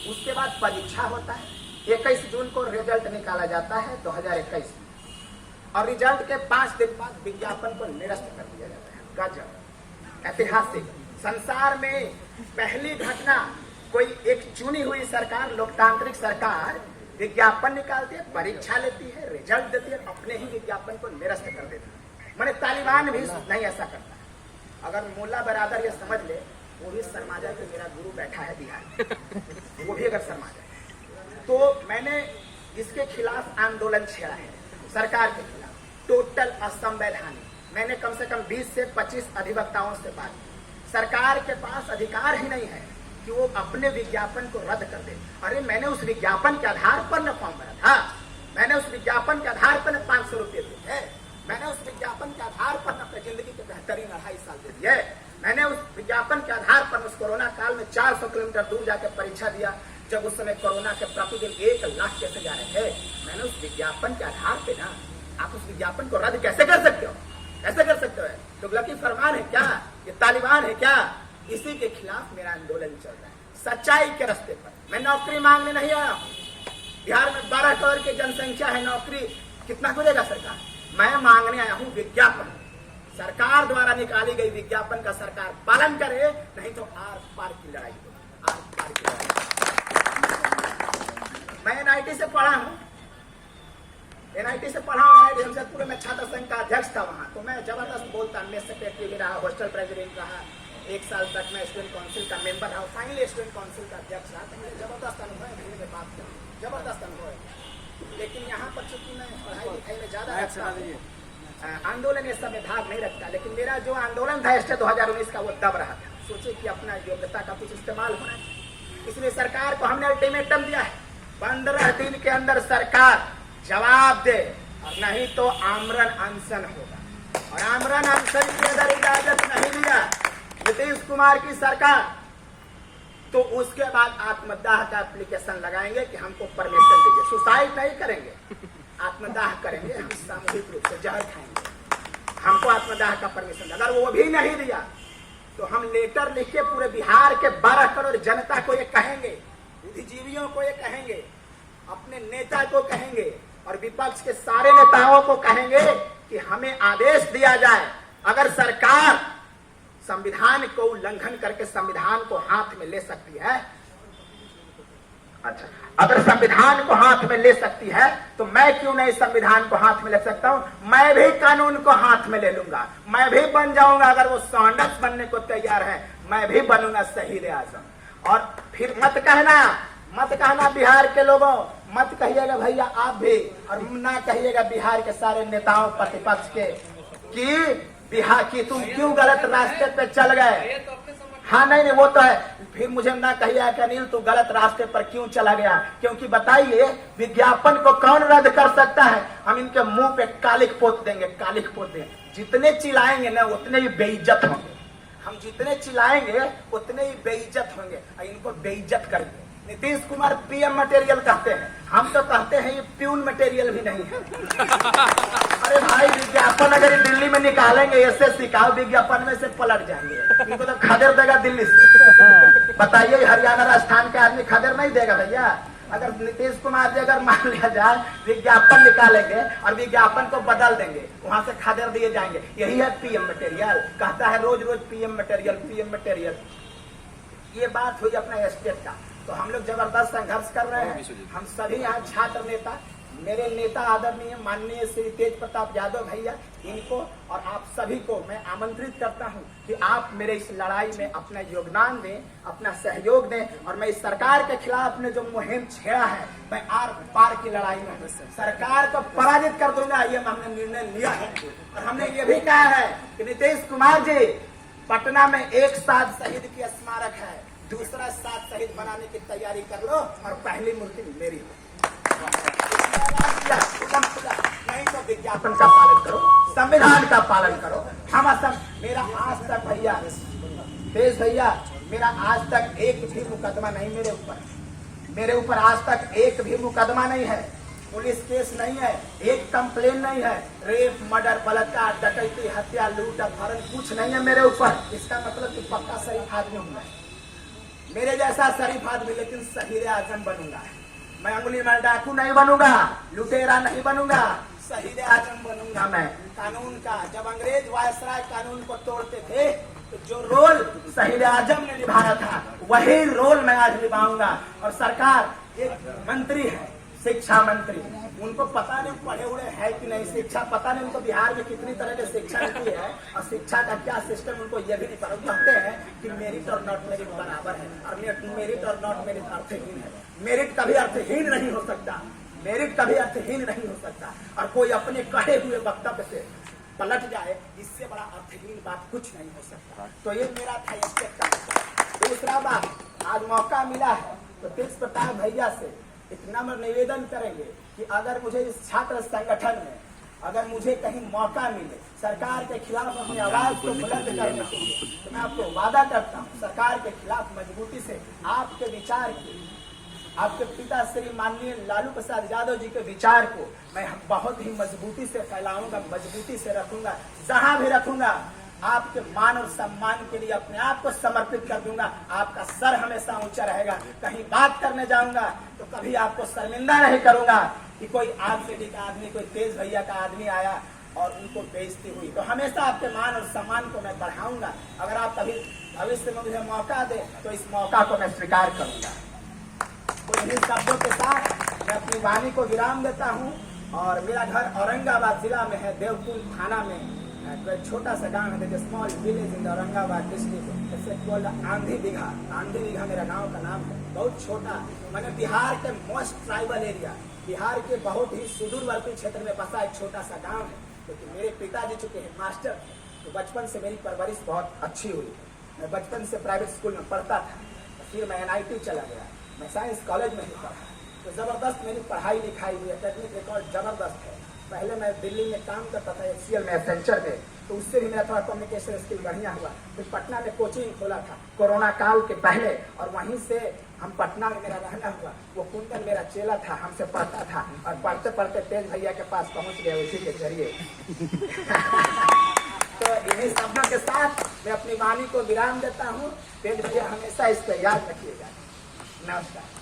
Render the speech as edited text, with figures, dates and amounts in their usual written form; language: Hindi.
उसके बाद परीक्षा होता है। 21 जून को रिजल्ट निकाला जाता है 2021 में, और रिजल्ट के 5 दिन बाद विज्ञापन को निरस्त कर दिया जाता है। गजब, ऐतिहासिक, संसार में पहली घटना। कोई एक चुनी हुई सरकार, लोकतांत्रिक सरकार विज्ञापन निकालती है, परीक्षा लेती है, रिजल्ट देती है, अपने ही विज्ञापन को निरस्त कर देती है। मैंने तालिबान भी नहीं ऐसा करता। अगर मुल्ला बरादर ये समझ ले, वो भी शर्मा जाए कि मेरा गुरु बैठा है बिहार में, वो भी अगर शर्मा जाए। तो मैंने इसके खिलाफ आंदोलन छेड़ा है, सरकार के खिलाफ, टोटल असंवैधानिक। मैंने कम से कम 20 से 25 अधिवक्ताओं से बात की। सरकार के पास अधिकार ही नहीं है कि वो अपने विज्ञापन को रद्द कर दे। अरे मैंने उस विज्ञापन के आधार पर न फॉर्म भरा था, मैंने उस विज्ञापन के आधार पर 500 रुपये दिए थे, मैंने उस विज्ञापन के आधार पर अपनी जिंदगी के बेहतरीन 2.5 साल दे दिए, मैंने उस विज्ञापन के आधार पर उस कोरोना काल में 400 किलोमीटर दूर जाकर परीक्षा दिया, जब उस समय कोरोना के प्रतिदिन 1 लाख कैसे जा रहे थे। मैंने उस विज्ञापन के आधार पे ना, आप उस विज्ञापन को रद्द कैसे कर सकते हो? कैसे कर सकते हो? तुगलकी फरमान है क्या? ये तालिबान है क्या? इसी के खिलाफ मेरा आंदोलन चल रहा है, सच्चाई के रास्ते पर। मैं नौकरी मांगने नहीं आया हूँ। बिहार में 12 करोड़ की जनसंख्या है, नौकरी कितना खुलेगा सरकार? मैं मांगने आया हूँ विज्ञापन। सरकार द्वारा निकाली गई विज्ञापन का सरकार पालन करे, नहीं तो आर पार की लड़ाई होगी, आर पार की लड़ाई। मैं एनआईटी से पढ़ा हूँ, एनआईटी से पढ़ा हूँ। एनआईटी जमशेदपुर में छात्र संघ का अध्यक्ष था वहाँ, तो मैं जबरदस्त बोलता, मैं सेक्रेटरी भी रहा, हॉस्टल प्रेसिडेंट रहा, 1 साल तक मैं स्टूडेंट काउंसिल का मेंबर रहा, फाइनली स्टूडेंट काउंसिल का अध्यक्ष रहा। तो मुझे जबरदस्त अनुभव है, धीरे बात करूँ, जबरदस्त अनुभव है। लेकिन यहाँ पर चूंकि मैं पढ़ाई लिखाई में ज्यादा आंदोलन ये सब में भाग नहीं रखता, लेकिन मेरा जो आंदोलन था स्टे 2019 का, वो दब रहा था। सोचे कि अपना योग्यता का कुछ इस्तेमाल होना है, इसलिए सरकार को हमने अल्टीमेटम दिया है, 15 दिन के अंदर सरकार जवाब दे, और नहीं तो आमरण अनशन होगा। और आमरण अनशन की अगर इजाजत नहीं दिया नीतीश कुमार की सरकार, तो उसके बाद आत्मदाह का एप्लीकेशन लगाएंगे कि हमको परमिशन दीजिए। सुसाइड नहीं करेंगे, आत्मदाह करेंगे, हम सामूहिक रूप से जहर खाएंगे, हमको आत्मदाह का परमिशन। अगर वो भी नहीं दिया तो हम लेटर लिख के पूरे बिहार के 12 करोड़ जनता को ये कहेंगे, बुद्धिजीवियों को ये कहेंगे, अपने नेता को कहेंगे, और विपक्ष के सारे नेताओं को कहेंगे कि हमें आदेश दिया जाए। अगर सरकार संविधान को उल्लंघन करके संविधान को हाथ में ले सकती है, अच्छा, अगर संविधान को हाथ में ले सकती है तो मैं क्यों नहीं संविधान को हाथ में ले सकता हूं? मैं भी कानून को हाथ में ले लूंगा, मैं भी बन जाऊंगा। अगर वो सॉन्डर्स बनने को तैयार है, मैं भी बनूंगा शहीद आजम। और फिर मत कहना बिहार के लोगों, मत कहिएगा भैया आप भी, और ना कहिएगा बिहार के सारे नेताओं प्रतिपक्ष के कि बिहार की तुम क्यों गलत रास्ते पे चल गए। हाँ नहीं, वो तो है। फिर मुझे ना कहिए कि अनिल तू गलत रास्ते पर क्यों चला गया, क्योंकि बताइए विज्ञापन को कौन रद्द कर सकता है? हम इनके मुंह पे कालिक पोत देंगे, कालिक पोत देंगे। जितने चिल्लाएंगे ना उतने ही बेइज्जत होंगे, हम जितने चिल्लाएंगे उतने ही बेइज्जत होंगे, इनको बेइज्जत करेंगे। नीतीश कुमार पीएम मटेरियल कहते हैं, हम तो कहते हैं ये प्यून मटेरियल भी नहीं है। अरे भाई विज्ञापन अगर दिल्ली में निकालेंगे, ऐसे सिखाओ विज्ञापन में से पलट जाएंगे, इनको तो खदेड़ देगा दिल्ली से। बताइए हरियाणा राजस्थान के आदमी खदेड़ नहीं देगा भैया। अगर नीतीश कुमार जी अगर मान लिया जाए विज्ञापन निकालेंगे और विज्ञापन को बदल देंगे, वहां से खदेड़ दिए जाएंगे। यही है पीएम मटेरियल, कहता है रोज रोज पीएम मटेरियल, पीएम मटेरियल। ये बात हुई अपना स्टेट का। तो हम लोग जबरदस्त संघर्ष कर रहे हैं। हम सभी यहाँ छात्र नेता, मेरे नेता आदरणीय माननीय श्री तेज प्रताप यादव भैया, इनको और आप सभी को मैं आमंत्रित करता हूं कि आप मेरे इस लड़ाई में अपना योगदान दें, अपना सहयोग दें। और मैं इस सरकार के खिलाफ ने जो मुहिम छेड़ा है, मैं आर पार की लड़ाई में सरकार को पराजित कर दूंगा, ये हमने निर्णय लिया है। और हमने ये भी कहा है कि नीतीश कुमार जी, पटना में एक साथ शहीद की स्मारक है, दूसरा साथ शहीद बनाने की तैयारी कर लो, और पहली मूर्ति मेरी हो। नहीं तो विज्ञापन का पालन करो, संविधान का पालन करो। हम सब, मेरा आज तक भैया तेज भैया, मेरा आज तक एक भी मुकदमा नहीं मेरे ऊपर आज तक एक भी मुकदमा नहीं है, पुलिस केस नहीं है, एक कंप्लेन नहीं है, रेप, मर्डर, बलात्कार, डकैती, हत्या, लूट, अपहरण कुछ नहीं है मेरे ऊपर। इसका मतलब कि पक्का शरीफ आदमी हूं मैं। मेरे जैसा शरीफ आदमी, लेकिन शहीद आजम बनूंगा। मैं अंगुली मार डाकू नहीं बनूंगा, लुटेरा नहीं बनूंगा, शहीद आजम बनूंगा मैं। कानून का, जब अंग्रेज वायसराय कानून को तोड़ते थे तो जो रोल शहीद आजम ने निभाया था वही रोल मैं आज निभाऊंगा। और सरकार, एक मंत्री है शिक्षा मंत्री, उनको पता नहीं पढ़े हुए है कि नहीं शिक्षा, पता नहीं उनको बिहार में कितनी तरह की शिक्षा नीति है और शिक्षा का क्या सिस्टम, उनको ये भी नहीं पता। कहते हैं कि मेरिट और नॉट मेरिट बराबर है और मेरिट और नॉट मेरिट अर्थहीन है। मेरिट कभी अर्थहीन नहीं हो सकता, मेरिट कभी अर्थहीन नहीं हो सकता। और कोई अपने कहे हुए वक्तव्य से पलट जाए, इससे बड़ा अर्थहीन बात कुछ नहीं हो सकता। तो ये मेरा था स्टेप का। दूसरा बात, आज मौका मिला है तो तेज प्रताप भैया से एक नम्र निवेदन करेंगे कि अगर मुझे इस छात्र संगठन में अगर मुझे कहीं मौका मिले सरकार के खिलाफ अपनी आवाज को बुलंद करने के लिए, तो मैं आपको वादा करता हूँ सरकार के खिलाफ मजबूती से आपके विचार की, आपके पिता श्री माननीय लालू प्रसाद यादव जी के विचार को मैं बहुत ही मजबूती से फैलाऊंगा, मजबूती से रखूंगा। जहां भी रखूंगा आपके मान और सम्मान के लिए अपने आप को समर्पित कर दूंगा। आपका सर हमेशा ऊंचा रहेगा। कहीं बात करने जाऊंगा तो कभी आपको शर्मिंदा नहीं करूंगा कि कोई आपसे का आदमी, कोई तेज भैया का आदमी आया और उनको बेइज्जती हुई। तो हमेशा आपके मान और सम्मान को मैं बढ़ाऊंगा। अगर आप कभी भविष्य में मुझे मौका दे तो इस मौका को मैं स्वीकार करूंगा। तो इन्हीं शब्दों के साथ मैं अपनी वाणी को विराम देता हूँ। और मेरा घर औरंगाबाद जिला में है, देवकुंड थाना में एक छोटा सा गांव है, small village in Aurangabad district, इसे कॉल्ड आंधी बिघा। आंधी बिघा मेरा गांव का नाम है, बहुत छोटा। मैंने बिहार के मोस्ट ट्राइबल एरिया, बिहार के बहुत ही सुदूरवर्ती क्षेत्र में बसा एक छोटा सा गांव है। क्योंकि मेरे पिताजी चुके हैं मास्टर, तो बचपन से मेरी परवरिश बहुत अच्छी हुई। मैं बचपन से प्राइवेट स्कूल में पढ़ता था, फिर मैं NIT चला गया, मैं साइंस कॉलेज में ही पढ़ा। तो जबरदस्त मेरी पढ़ाई लिखाई हुई, टेक्निक रिकॉर्ड जबरदस्त है। पहले मैं दिल्ली में काम करता था HCL में, एसेंचर में, तो उससे भी मेरा थोड़ा कम्युनिकेशन स्किल बढ़िया हुआ। फिर पटना में कोचिंग खोला था कोरोना काल के पहले, और वहीं से हम पटना में मेरा रहना हुआ। वो कुंदन मेरा चेला था, हमसे पढ़ता था और पढ़ते पढ़ते तेज भैया के पास पहुंच गए उसी के जरिए। तो इन्हीं शब्दों के साथ मैं अपनी वाणी को विराम देता हूँ। तेज भैया हमेशा इस पर याद रखिएगा। नमस्कार।